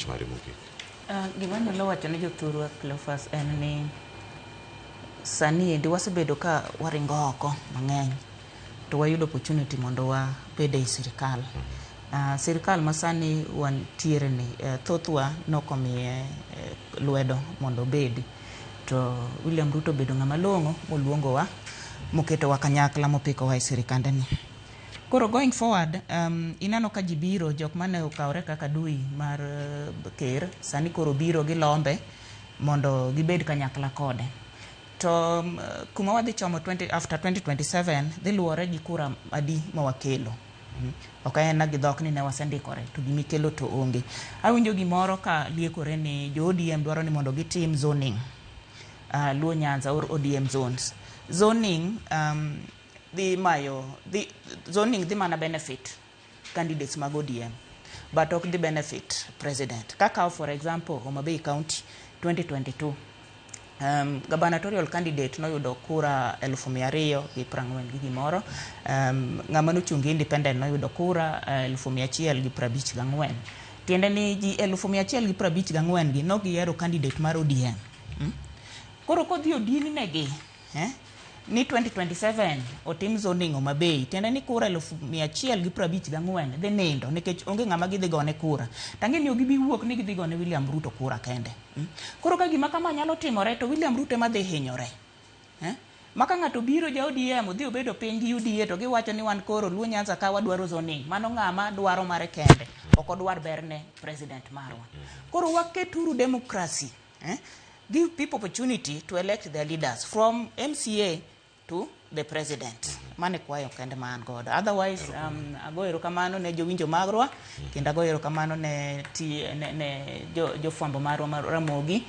wach mari mogik. Gima nyalo wacho ne jothurwa Cleophas en ni sani endi wasebedo ka waringo oko mang'eny to wayudo opportunity mondo wabed ei sirikal. Sirikal masani wantiere ni thothwa nokomiye lwedo mondo obedi, to William Ruto obedo ng'ama long'o moluongowa moketowa kanyakla mopikowa e sirikandeni. Koro going forward, ineno ka ji biro, jok mane okawre kaka dui mar ker, sani koro biro gi lombe mondo gibed kanyakla kode. To kuma wadhi chomo after 2027 dhi luwore gi kura adi mawakelo. Ok en gi dhok ni ne wasendikore to gimikelo to onge. Awinjo gimoro ka liekore ni jo ODM dwaro ni mondo gitim zoning. Luo Nyanza or ODM zones. Zoning zoning dhi mana benefit candidates mag ODM, but ok dhi benefit president. Kaka for example, Homa Bay County 2022, gubernatorial candidate noyudo kura 240 gi gimoro, ng'ama nochungi independent noyudo kura 154. Tiende ni ji 154 gi nogihero candidate mar ODM. Koro kodhi odini negi ni 2027 otim zoning Homa Bay, tiende ni kura 154 dhi nindo nikech onge ng'ama gidhi gone kura. Tange ni gibi wuok ni gidhi gone William Ruto kura kende. Koro ka gima kama nyalo timore to William Ruto ema dhi hinyore. Maka ng'ato biro ja ODM odhi obedo piny gi UDA to giwacho ni wan koro Luo Nyanza ka wadwaro zoning. Mano ng'ama dwaro mare kende, ok odwar berne president marwa. Koro waketuru democracy. Give people opportunity to elect their leaders from MCA to the president. Mane kwayo kende man God. Otherwise, agoero kamano ne jowinjo magrwa, kendo agoero kamano ne jofwambo marwa Ramogi,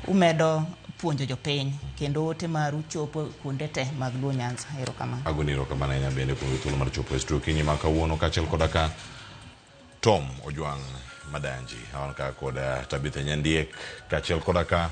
umedo puonjo jopiny, kendo ote maru chopo kuonde te mag Luo Nyanza. Ero kamano. Agoniro kamano ina bende kuom thuolo mar chopo e studio kinyi ma kawuono kaachiel koda ka Tom Ojwang' Madanji, awan ka koda Tabitha Nyandiek, kaachiel koda ka